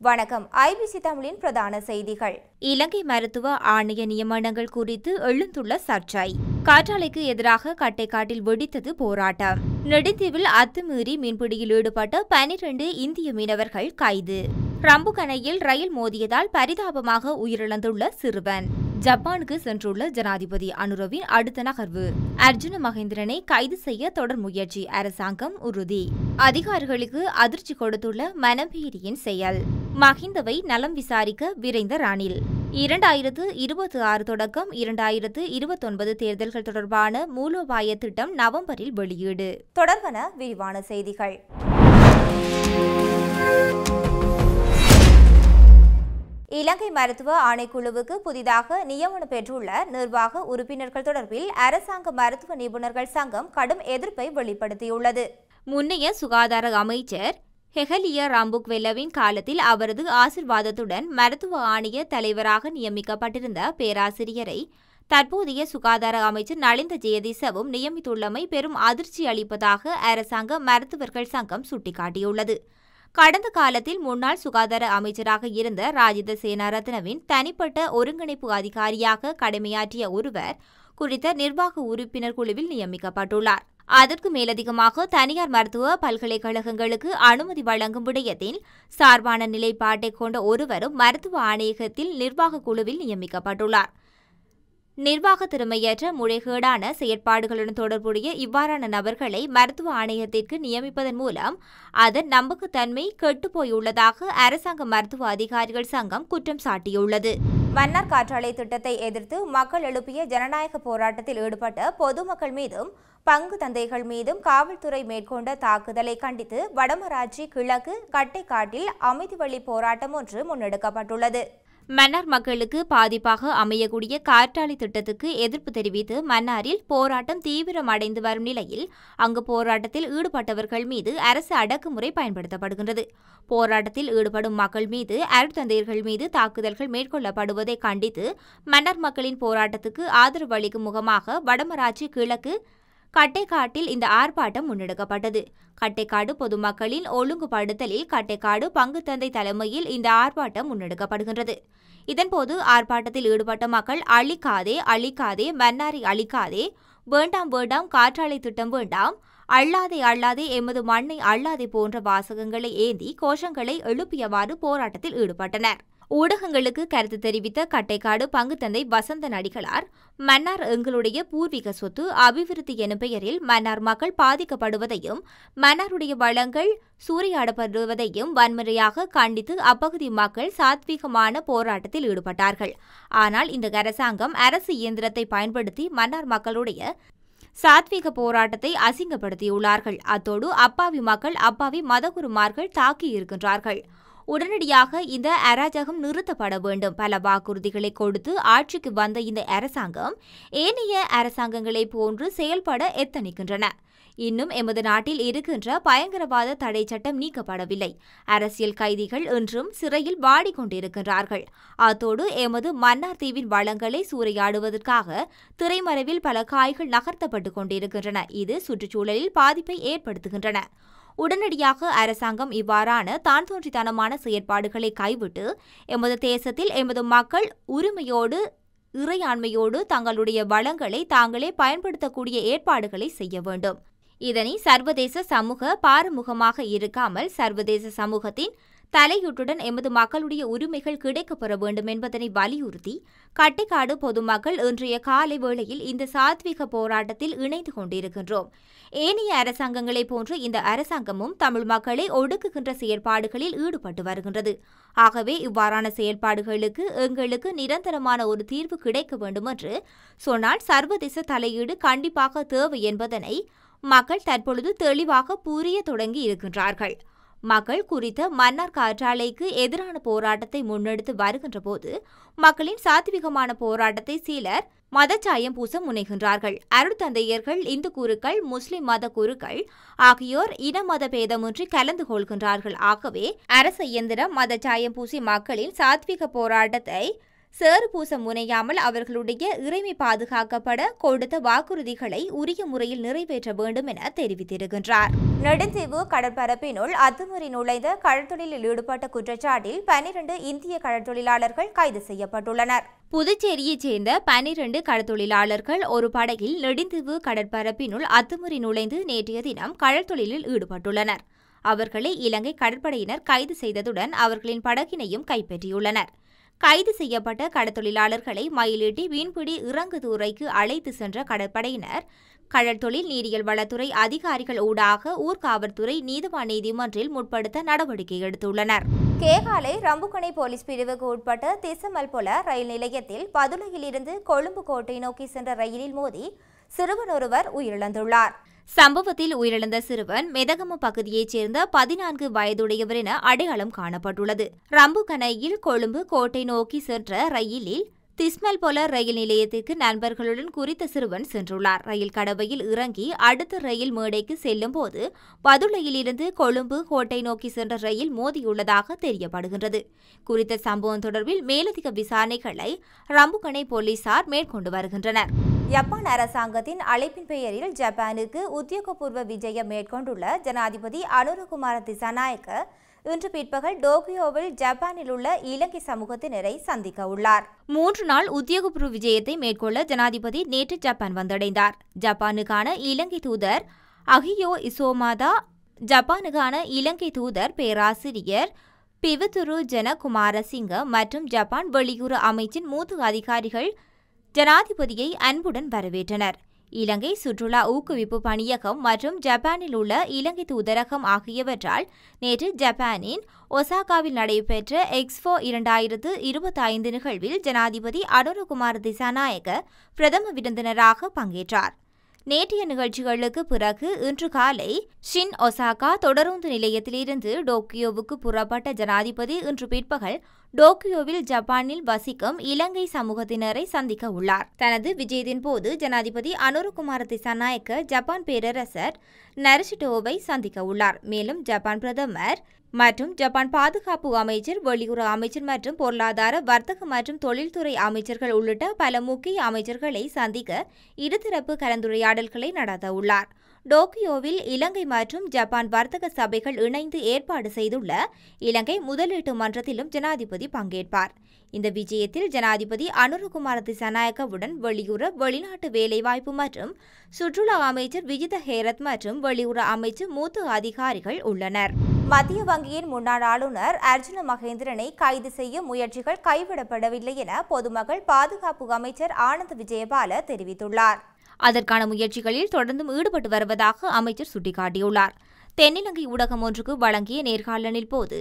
வணக்கம். ஐபிசி தமிழின் பிரதான செய்திகள். இலங்கை மருத்துவ ஆணைய நியமனங்கள் குறித்து எழுந்துள்ள சர்ச்சை. காற்றாலைக்கு எதிராக கட்டைக்காட்டில் வெடித்தது போராட்டம். நெடுந்தீவில் அத்துமீறி மீன்பிடியில் ஈடுபட்ட 12 இந்திய மீனவர்கள் கைது. ரம்புகணையில் ரயில் மோதியதால் பரிதாபமாக உயிரிழந்துள்ள சிறுவன். ஜப்பானுக்கு சென்றுள்ள ஜனாதிபதி அனுரவின் அடுத்த நகர்வு. அர்ஜுன மகேந்திரனை கைது செய்ய தொடர் முயற்சி, அரசாங்கம் உறுதி. அதிகாரிகளுக்கு அதிர்ச்சி கொடுத்துள்ள மனம்பீரியின் செயல். மஹிந்தவை நலம் விசாரிக்க விரைந்த ரணில். 2026 தொடக்கம் 2029 தேர்தல்கள் தொடர்பான மூலோபாய திட்டம் நவம்பரில் வெளியீடு. தொடர்பான விரிவான செய்திகள். இலங்கை மருத்துவ ஆணைக்குழுவுக்கு புதிதாக நியமனம் பெற்றுள்ள நிர்வாக உறுப்பினர்கள் தொடர்பில் அரசாங்க மருத்துவ நிபுணர்கள் சங்கம் கடும் எதிர்ப்பை வெளிப்படுத்தியுள்ளது. முன்னைய சுகாதார அமைச்சர் ஹெகலிய ராம்புக்வெல்லவின் காலத்தில் அவரது ஆசிர்வாதத்துடன் மருத்துவ ஆணைய தலைவராக நியமிக்கப்பட்டிருந்த பேராசிரியரை தற்போதைய சுகாதார அமைச்சர் நலிந்த ஜெயதிசவும் நியமித்துள்ளமை பெரும் அதிர்ச்சி அளிப்பதாக அரசாங்க மருத்துவர்கள் சங்கம் சுட்டிக்காட்டியுள்ளது. கடந்த காலத்தில் முன்னாள் சுகாதார அமைச்சராக இருந்த ராஜித சேனாரத்னவின் தனிப்பட்ட ஒருங்கிணைப்பு அதிகாரியாக கடமையாற்றிய ஒருவர் குறித்த நிர்வாக உறுப்பினர் குழுவில் நியமிக்கப்பட்டுள்ளார். அதற்கு மேலதிகமாக தனியார் மருத்துவ பல்கலைக்கழகங்களுக்கு அனுமதி வழங்கும் விடயத்தில் சார்பான நிலைப்பாட்டை கொண்ட ஒருவரும் மருத்துவ ஆணையகத்தில் நிர்வாக குழுவில் நியமிக்கப்பட்டுள்ளார். நிர்வாக திறமையற்ற முறைகேடான செயற்பாடுகளுடன் தொடர்புடைய இவ்வாறான நபர்களை மருத்துவ ஆணையத்திற்கு நியமிப்பதன் மூலம் அதன் நம்பகத்தன்மை கெட்டுப்போயுள்ளதாக அரசாங்க மருத்துவ அதிகாரிகள் சங்கம் குற்றம் சாட்டியுள்ளது. மன்னார் காற்றாலை திட்டத்தை எதிர்த்து மக்கள் எழுப்பிய ஜனநாயக போராட்டத்தில் ஈடுபட்ட பொதுமக்கள் மீதும் பங்கு தந்தைகள் மீதும் காவல்துறை மேற்கொண்ட தாக்குதலை கண்டித்து வடமராட்சி கிழக்கு கட்டைக்காட்டில் அமைதி வழி போராட்டம் ஒன்று முன்னெடுக்கப்பட்டுள்ளது. மன்னார் மக்களுக்கு பாதிப்பாக அமையக்கூடிய காற்றாலை திட்டத்துக்கு எதிர்ப்பு தெரிவித்து மன்னாரில் போராட்டம் தீவிரமடைந்து வரும் நிலையில் அங்கு போராட்டத்தில் ஈடுபட்டவர்கள் மீது அரசு அடக்குமுறை பயன்படுத்தப்படுகின்றது. போராட்டத்தில் ஈடுபடும் மக்கள் மீது அருட்தந்தையர்கள் மீது தாக்குதல்கள் மேற்கொள்ளப்படுவதை கண்டித்து மன்னார் மக்களின் போராட்டத்துக்கு ஆதரவு அளிக்கும் முகமாக வடமராட்சி கிழக்கு கட்டைக்காட்டில் இந்த ஆர்ப்பாட்டம் முன்னெடுக்கப்பட்டது. கட்டைக்காடு பொதுமக்களின் ஒழுங்குபடுத்தலில் கட்டைக்காடு பங்குத்தந்தை தலைமையில் இந்த ஆர்ப்பாட்டம் முன்னெடுக்கப்படுகின்றது. இதன்போது ஆர்ப்பாட்டத்தில் ஈடுபட்ட மக்கள் அழிக்காதே அழிக்காதே மன்னாரை அழிக்காதே, வேண்டாம் வேண்டாம் காற்றாலை திட்டம் வேண்டாம், அள்ளாதே அள்ளாதே எமது மண்ணை அள்ளாதே போன்ற வாசகங்களை ஏந்தி கோஷங்களை எழுப்பியவாறு போராட்டத்தில் ஈடுபட்டனர். ஊடகங்களுக்கு கருத்து தெரிவித்த கட்டைக்காடு பங்குத்தந்தை வசந்த நடிகளார், மன்னார் எங்களுடைய பூர்வீக சொத்து, அபிவிருத்தி எனும் பெயரில் மன்னார் மக்கள் பாதிக்கப்படுவதையும் மன்னாருடைய வளங்கள் சூறையாடப்படுவதையும் வன்முறையாக கண்டித்து அப்பகுதி மக்கள் சாத்வீகமான போராட்டத்தில் ஈடுபட்டார்கள். ஆனால் இந்த அரசாங்கம் அரசு இயந்திரத்தை பயன்படுத்தி மன்னார் மக்களுடைய சாத்வீக போராட்டத்தை அசிங்கப்படுத்தியுள்ளார்கள். அத்தோடு அப்பாவி மக்கள் அப்பாவி மதகுருமார்கள் தாக்கியிருக்கின்றார்கள். உடனடியாக இந்த அராஜகம் நிறுத்தப்பட வேண்டும். பல வாக்குறுதிகளை கொடுத்து ஆட்சிக்கு வந்த இந்த அரசாங்கம் ஏனைய அரசாங்கங்களை போன்று செயல்பட எத்தனிக்கின்றன. இன்னும் எமது நாட்டில் இருக்கின்ற பயங்கரவாத தடை சட்டம் நீக்கப்படவில்லை. அரசியல் கைதிகள் இன்றும் சிறையில் வாடிக்கொண்டிருக்கின்றார்கள். அத்தோடு எமது மன்னார் தீவின் வளங்களை சூறையாடுவதற்காக திரைமறைவில் பல காய்கள் நகர்த்தப்பட்டு கொண்டிருக்கின்றன. இது சுற்றுச்சூழலில் பாதிப்பை ஏற்படுத்துகின்றன. உடனடியாக அரசாங்கம் இவ்வாறான தான் தோன்றித்தனமான செயற்பாடுகளை கைவிட்டு எமது தேசத்தில் எமது மக்கள் உரிமையோடு இறையாண்மையோடு தங்களுடைய வளங்களை தாங்களே பயன்படுத்தக்கூடிய ஏற்பாடுகளை செய்ய வேண்டும். இதனை சர்வதேச சமூக பாரமுகமாக இருக்காமல் சர்வதேச சமூகத்தின் தலையீட்டுடன் எமது மக்களுடைய உரிமைகள் கிடைக்கப்பெற வேண்டும் என்பதனை வலியுறுத்தி கட்டைக்காடு பொதுமக்கள் இன்றைய காலை வேளையில் இந்த சாத்வீக போராட்டத்தில் இணைந்து கொண்டிருக்கின்றோம். ஏனைய அரசாங்கங்களைப் போன்று இந்த அரசாங்கமும் தமிழ் மக்களை ஒடுக்குகின்ற செயற்பாடுகளில் ஈடுபட்டு வருகின்றது. ஆகவே இவ்வாறான செயல்பாடுகளுக்கு எங்களுக்கு நிரந்தரமான ஒரு தீர்வு கிடைக்க வேண்டும் என்று சொன்னால் சர்வதேச தலையீடு கண்டிப்பாக தேவை என்பதனை மக்கள் தற்பொழுது தெளிவாக புரிய தொடங்கி இருக்கின்றார்கள். மக்கள் குறித்த மன்னார் காற்றாலைக்கு எதிரான போராட்டத்தை முன்னெடுத்து வருகின்ற போது மக்களின் சாத்விகமான போராட்டத்தை சிலர் மதச்சாயம் பூச முனைகின்றார்கள். அருட்தந்தையர்கள், இந்து குருக்கள், முஸ்லிம் மத குருக்கள் ஆகியோர் இன மத பேதமின்றி கலந்து கொள்கின்றார்கள். ஆகவே அரச இயந்திரம் மதச்சாயம் பூசி மக்களின் சாத்விக போராட்டத்தை சேறு பூச முனையாமல் அவர்களுடைய இறைமை பாதுகாக்கப்பட கொடுத்த வாக்குறுதிகளை உரிய முறையில் நிறைவேற்ற வேண்டும் என தெரிவித்திருக்கின்றார். நெடுந்தீவு கடற்பரப்பினுள் அத்துமீறி நுழைந்த கடற்தொழிலில் ஈடுபட்ட குற்றச்சாட்டில் 12 இந்திய கடற்தொழிலாளர்கள் கைது செய்யப்பட்டுள்ளனர். புதுச்சேரியைச் சேர்ந்த 12 கடற்தொழிலாளர்கள் ஒரு படகில் நெடுந்தீவு கடற்பரப்பினுள் அத்துமீறி நுழைந்து நேற்றைய தினம் கடற்தொழிலில் ஈடுபட்டுள்ளனர். அவர்களை இலங்கை கடற்படையினர் கைது செய்ததுடன் அவர்களின் படகினையும் கைப்பற்றியுள்ளனர். கைது செய்யப்பட்ட கடற்தொழிலாளர்களை மயிலிட்டி மீன்பிடி இறங்குதுறைக்கு அழைத்து சென்ற கடற்படையினர் கடற்தொழில் நீரியல் வளத்துறை அதிகாரிகள் ஊடாக ஊர்காவல்துறை நீதிவான் நீதிமன்றில் முற்படுத்த நடவடிக்கை எடுத்துள்ளனர். கேகாலை ரம்புக்கணை போலீஸ் பிரிவுக்கு உட்பட்ட திசமல்பொல ரயில் நிலையத்தில் பதுளையிலிருந்து கொழும்பு கோட்டை நோக்கி சென்ற ரயிலில் மோதி சிறுவன் ஒருவர் உயிரிழந்துள்ளார். சம்பவத்தில் உயிரிழந்த சிறுவன் மெதகம பகுதியைச் சேர்ந்த 14 வயதுடையவர் என அடையாளம் காணப்பட்டுள்ளது. ரம்புக்கணையில் கொழும்பு கோட்டை நோக்கி சென்ற ரயிலில் திஸ்மல்பொல ரயில் நிலையத்திற்கு நண்பர்களுடன் குறித்த சிறுவன் சென்றுள்ளார். ரயில் கடவையில் இறங்கி அடுத்த ரயில் மேடைக்கு செல்லும் போது பதுளையிலிருந்து கொழும்பு கோட்டை நோக்கி சென்ற ரயில் மோதியுள்ளதாக தெரியப்படுகின்றது. குறித்த சம்பவம் தொடர்பில் மேலதிக விசாரணைகளை ரம்புக்கணை போலீசார் மேற்கொண்டு வருகின்றனர். ஜப்பான் அரசாங்கத்தின் அழைப்பின் பெயரில் ஜப்பானுக்கு உத்தியோகபூர்வ விஜயம் மேற்கொண்டுள்ள ஜனாதிபதி அனுரகுமார திசாநாயக்க இன்று பிற்பகல் டோக்கியோவில் ஜப்பானில் உள்ள இலங்கை சமூகத்தினரை சந்திக்க உள்ளார். 3 நாள் உத்தியோகபூர்வ விஜயத்தை மேற்கொள்ள ஜனாதிபதி நேற்று ஜப்பான் வந்தடைந்தார். ஜப்பானுக்கான இலங்கை தூதர் அகியோ இசோமாதா, ஜப்பானுக்கான இலங்கை தூதர் பேராசிரியர் பிவதுரு ஜனகுமாரசிங்க மற்றும் ஜப்பான் வெளியுறவு அமைச்சின் மூத்த அதிகாரிகள் ஜனாதிபதியை அன்புடன் வரவேற்றனர். இலங்கை சுற்றுலா ஊக்குவிப்பு பணியகம் மற்றும் ஜப்பானில் உள்ள இலங்கை தூதரகம் ஆகியவற்றால் நேற்று ஜப்பானின் ஒசாகாவில் நடைபெற்ற எக்ஸ்போ 2025 நிகழ்வில் ஜனாதிபதி அனுரகுமார திசாநாயக்க பிரதம விருந்தினராக பங்கேற்றார். நேற்றைய நிகழ்ச்சிகளுக்கு பிறகு இன்று காலை ஷின் ஒசாகா தொடருந்து நிலையத்திலிருந்து டோக்கியோவுக்கு புறப்பட்ட ஜனாதிபதி இன்று பிற்பகல் டோக்கியோவில் ஜப்பானில் வசிக்கும் இலங்கை சமூகத்தினரை சந்திக்க உள்ளார். தனது விஜயத்தின் போது ஜனாதிபதி அனுரகுமார திசாநாயக்க ஜப்பான் பேரரசர் நருஹிட்டோவை சந்திக்க உள்ளார். மேலும் ஜப்பான் பிரதமர் மற்றும் ஜப்பான் பாதுகாப்பு அமைச்சர், வெளியுறவு அமைச்சர் மற்றும் பொருளாதார வர்த்தக மற்றும் தொழில்துறை அமைச்சர்கள் உள்ளிட்ட பல முக்கிய அமைச்சர்களை சந்திக்க இருதரப்பு கலந்துரையாடல்களை நடத்த உள்ளார். டோக்கியோவில் இலங்கை மற்றும் ஜப்பான் வர்த்தக சபைகள் இணைந்து ஏற்பாடு செய்துள்ள இலங்கை முதலீட்டு மன்றத்திலும் ஜனாதிபதி பங்கேற்பார். இந்த விஜயத்தில் ஜனாதிபதி அனுரகுமார திசாநாயக்கவுடன் வெளியுறவு, வெளிநாட்டு வேலைவாய்ப்பு மற்றும் சுற்றுலா அமைச்சர் விஜித ஹேரத் மற்றும் வெளியுறவு அமைச்சர் மூத்த அதிகாரிகள் உள்ளனர். மத்திய வங்கியின் முன்னாள் ஆளுநர் அர்ஜுன மகேந்திரனை கைது செய்யும் முயற்சிகள் கைவிடப்படவில்லை என பொதுமக்கள் பாதுகாப்பு அமைச்சர் ஆனந்த் விஜயபால தெரிவித்துள்ளார். அதற்கான முயற்சிகளில் தொடர்ந்தும் ஈடுபட்டு வருவதாக அமைச்சர் சுட்டிக்காட்டியுள்ளார். தென்னிலங்கை ஊடகம் ஒன்றுக்கு வழங்கிய நேர்காணலின் போது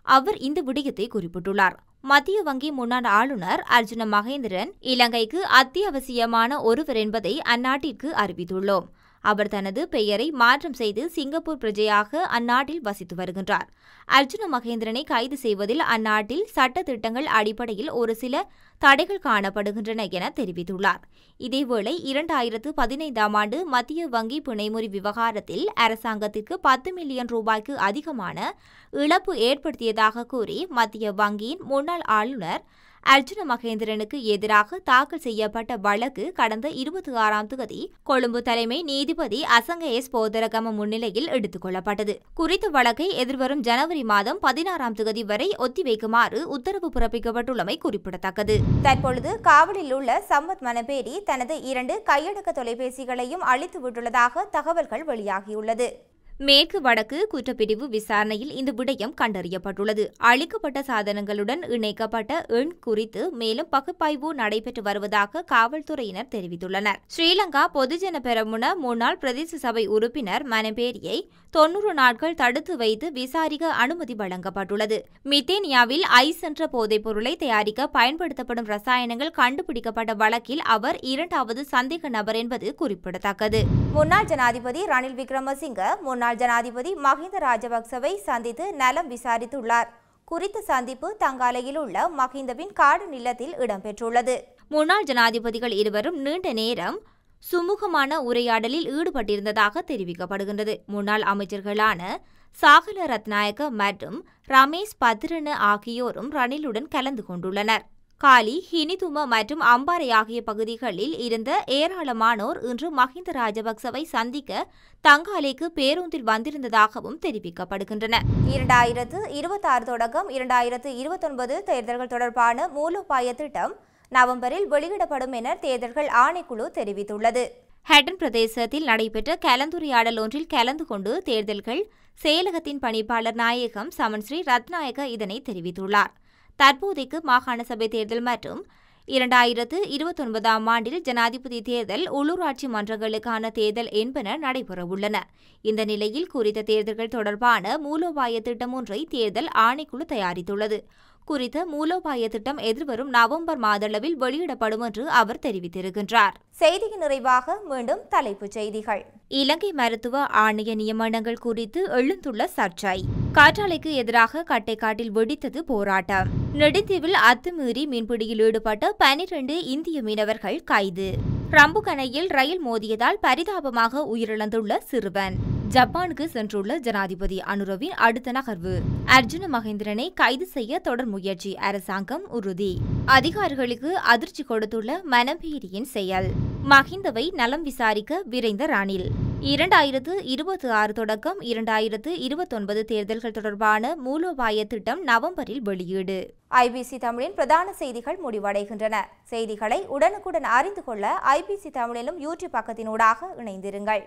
அவர் இந்த விடயத்தை குறிப்பிட்டுள்ளார். மத்திய வங்கி முன்னாள் ஆளுநர் அர்ஜுன மகேந்திரன் இலங்கைக்கு அத்தியாவசியமான ஒருவர் என்பதை அந்நாட்டிற்கு அறிவித்துள்ளோம். அவர் தனது பெயரை மாற்றம் செய்து சிங்கப்பூர் பிரஜையாக அந்நாட்டில் வசித்து வருகின்றார். அர்ஜுன மகேந்திரனை கைது செய்வதில் அந்நாட்டில் சட்ட திட்டங்கள் அடிப்படையில் ஒரு சில தடைகள் காணப்படுகின்றன என தெரிவித்துள்ளார். இதேவேளை 2015ஆம் ஆண்டு மத்திய வங்கி பிணைமுறி விவகாரத்தில் அரசாங்கத்திற்கு 10 மில்லியன் ரூபாய்க்கு அதிகமான இழப்பு ஏற்படுத்தியதாக கூறி மத்திய வங்கியின் முன்னாள் ஆளுநர் அர்ஜுன மகேந்திரனுக்கு எதிராக தாக்கல் செய்யப்பட்ட வழக்கு கடந்த 26ஆம் தேதி கொழும்பு தலைமை நீதிபதி அசங்க எஸ் போதரகம முன்னிலையில் எடுத்துக் கொள்ளப்பட்டது. குறித்த வழக்கை எதிர்வரும் ஜனவரி மாதம் 16ஆம் தேதி வரை ஒத்திவைக்குமாறு உத்தரவு பிறப்பிக்கப்பட்டுள்ளமை குறிப்பிடத்தக்கது. தற்பொழுது காவலில் உள்ள சம்பத் மனபேரி தனது 2 கையடக்க தொலைபேசிகளையும் அளித்து விட்டுள்ளதாக தகவல்கள் வெளியாகியுள்ளது. மேற்கு வடக்கு குற்றப்பிரிவு விசாரணையில் இந்த விடயம் கண்டறியப்பட்டுள்ளது. அளிக்கப்பட்ட சாதனங்களுடன் இணைக்கப்பட்ட எண் குறித்து மேலும் பகுப்பாய்வு நடைபெற்று வருவதாக காவல்துறையினர் தெரிவித்துள்ளனர். ஸ்ரீலங்கா பொதுஜன பெரமுன முன்னாள் பிரதேச சபை உறுப்பினர் மனபேரியை 90 நாட்கள் தடுத்து வைத்து விசாரிக்க அனுமதி வழங்கப்பட்டுள்ளது. மித்தேனியாவில் ஐஸ் என்ற போதைப் பொருளை தயாரிக்க பயன்படுத்தப்படும் ரசாயனங்கள் கண்டுபிடிக்கப்பட்ட வழக்கில் அவர் 2வது சந்தேக நபர் என்பது குறிப்பிடத்தக்கது. முன்னாள் ஜனாதிபதி ரணில் விக்ரமசிங்க முன்னாள் ஜனாதிபதி மஹிந்த ராஜபக்சவை சந்தித்து நலம் விசாரித்துள்ளார். குறித்த சந்திப்பு தங்காலையில் உள்ள மஹிந்தவின் காடு நிலத்தில் இடம்பெற்றுள்ளது. முன்னாள் ஜனாதிபதிகள் இருவரும் நீண்ட நேரம் சுமூகமான உரையாடலில் ஈடுபட்டிருந்ததாக தெரிவிக்கப்படுகின்றது. முன்னாள் அமைச்சர்களான சாகல ரத்நாயக்க மற்றும் ரமேஷ் பத்ரன ஆகியோரும் ரணிலுடன் கலந்து கொண்டுள்ளனர். காலி, ஹினிதும மற்றும் அம்பாறை ஆகிய பகுதிகளில் இருந்த ஏராளமானோர் இன்று மஹிந்த ராஜபக்சவை சந்திக்க தங்காலைக்கு பேருந்தில் வந்திருந்ததாகவும் தெரிவிக்கப்படுகின்றன. 2026 தொடக்கம் 2029 தேர்தல்கள் தொடர்பான மூலோபாய திட்டம் நவம்பரில் வெளியிடப்படும் என தேர்தல்கள் ஆணைக்குழு தெரிவித்துள்ளது. ஹட்டன் பிரதேசத்தில் நடைபெற்ற கலந்துரையாடல் ஒன்றில் கலந்து கொண்டு தேர்தல்கள் செயலகத்தின் பணிப்பாளர் நாயகம் சமன்ஸ்ரீ ரத்நாயக இதனை தெரிவித்துள்ளார். தற்போதைக்கு மாகாண சபை தேர்தல் மற்றும் 2029ஆம் ஆண்டில் ஜனாதிபதி தேர்தல், உள்ளூராட்சி மன்றங்களுக்கான தேர்தல் என்பன நடைபெறவுள்ளன. இந்த நிலையில் குறித்த தேர்தல்கள் தொடர்பான மூலோபாய திட்டம் ஒன்றை தேர்தல் ஆணைக்குழு தயாரித்துள்ளது. குறித்த மூலோபாய திட்டம் எதிர்வரும் நவம்பர் மாதளவில் வெளியிடப்படும் என்று அவர் தெரிவித்திருக்கின்றார். செய்தியின் நிறைவாக மீண்டும் தலைப்புச் செய்திகள். இலங்கை மருத்துவ ஆணைய நியமனங்கள் குறித்து எழுந்துள்ள சர்ச்சை. காற்றாலைக்கு எதிராக கட்டைக்காட்டில் வெடித்தது போராட்டம். நெடுந்தீவில் அத்துமீறி மீன்பிடியில் ஈடுபட்ட 12 இந்திய மீனவர்கள் கைது. ரம்புகணையில் ரயில் மோதியதால் பரிதாபமாக உயிரிழந்துள்ள சிறுவன். ஜப்பானுக்கு சென்றுள்ள ஜனாதிபதி அனுரவின் அடுத்த நகர்வு. அர்ஜுன மகேந்திரனை கைது செய்ய தொடர் முயற்சி, அரசாங்கம் உறுதி. அதிகாரிகளுக்கு அதிர்ச்சி கொடுத்துள்ள மனம்பேரியின் செயல். மஹிந்தவை நலம் விசாரிக்க விரைந்த ரணில். 2026 தொடக்கம் 2029 தேர்தல்கள் தொடர்பான மூலோபாய திட்டம் நவம்பரில் வெளியீடு. ஐபிசி தமிழின் பிரதான செய்திகள் முடிவடைகின்றன. செய்திகளை உடனுக்குடன் அறிந்து கொள்ள ஐபிசி தமிழிலும் யூடியூப் பக்கத்தினூடாக இணைந்திருங்கள்.